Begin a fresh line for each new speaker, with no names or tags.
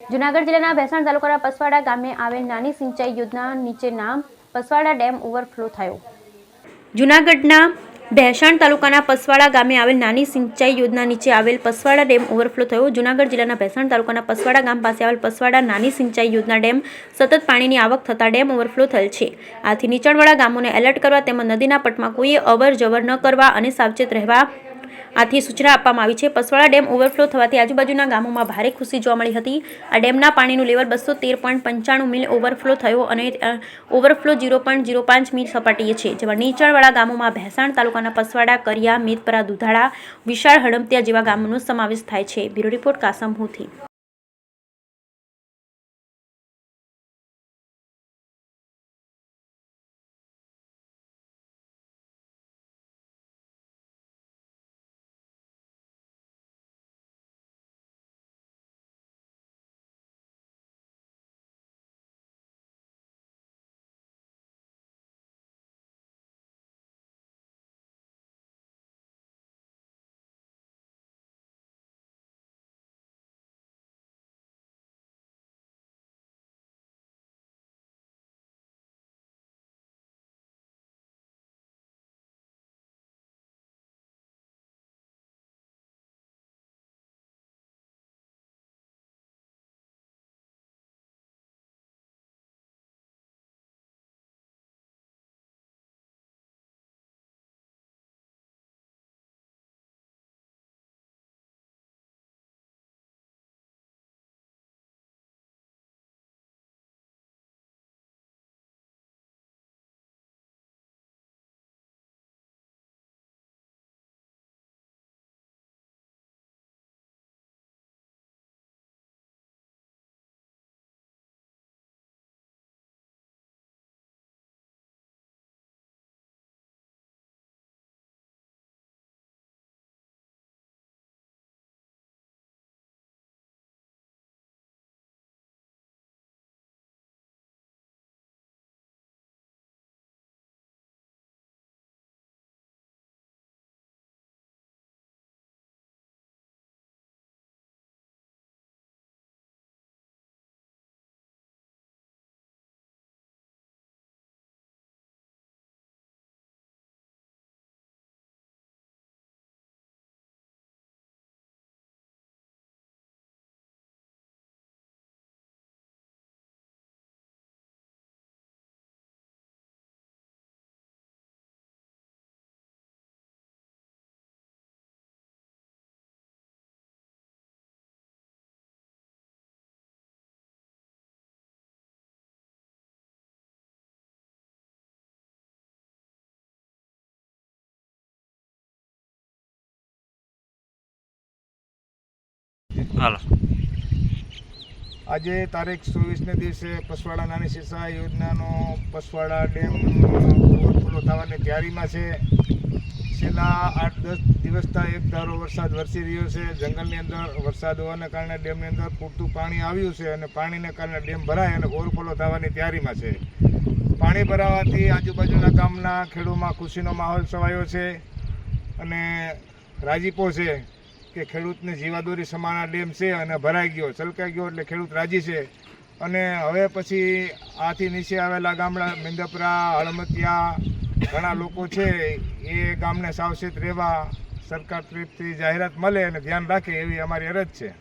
જૂનાગઢ જિલ્લાના ભેસાણ તાલુકાના પસવાડા ગામે આવેલ નાની સિંચાઈ યોજના નીચેના પસવાડા ડેમ ઓવરફ્લો થયો। જૂનાગઢના ભેસાણ તાલુકાના પસવાડા ગામે આવેલ નાની સિંચાઈ યોજના નીચે આવેલ પસવાડા ડેમ ઓવરફ્લો થયો। જૂનાગઢ જિલ્લાના ભેસાણ તાલુકાના પસવાડા ગામ પાસે આવેલ પસવાડા નાની સિંચાઈ યોજના ડેમ સતત પાણીની આવક થતાં ડેમ ઓવરફ્લો થયેલ છે। આથી નીચાણવાળા ગામોને એલર્ટ કરવા તેમજ નદીના પટમાં કોઈએ અવર જવર ન કરવા અને સાવચેત રહેવા આથી સૂચના આપવામાં આવી છે। પસવાડા ડેમ ઓવરફ્લો થવાથી આજુબાજુના ગામોમાં ભારે ખુશી જોવા મળી હતી। આ ડેમના પાણીનું લેવલ 213.95 મીલ ઓવરફ્લો થયો અને ઓવરફ્લો 0.05 મીલ સપાટીએ છે, જેમાં નીચાણવાળા ગામોમાં ભેસાણ તાલુકાના પસવાડા, કરિયા, મેદપરા, દુધાળા, વિશાળ, હડમતિયા જેવા ગામોનો સમાવેશ થાય છે। Bureau report Kasam Houthi.
આજે તારીખ 24ને દિવસે પસવાડા નાની સિંચાઈ યોજનાનો પસવાડા ડેમ ઓવરફ્લો થવાની તૈયારીમાં છે। છેલ્લા 8-10 દિવસથી એક ધારો વરસાદ વરસી રહ્યો છે। જંગલની અંદર વરસાદ હોવાને કારણે ડેમની અંદર પૂરતું પાણી આવ્યું છે અને પાણીને કારણે ડેમ ભરાય અને ઓવરફ્લો થવાની તૈયારીમાં છે। પાણી ભરાવાથી આજુબાજુના ગામના ખેડૂતોમાં ખુશીનો માહોલ છવાયો છે અને રાજીપો છે કે ખેડૂતને જીવાદોરી સમાન ડેમ છે અને ભરાઈ ગયો, છલકાઈ ગયો એટલે ખેડૂત રાજી છે। અને હવે પછી આથી નીચે આવેલા ગામડા મેદપરા, હળમતિયા ઘણા લોકો છે એ ગામને સાવચેત રહેવા સરકાર તરફથી જાહેરાત મળે અને ધ્યાન રાખે એવી અમારી અરજ છે।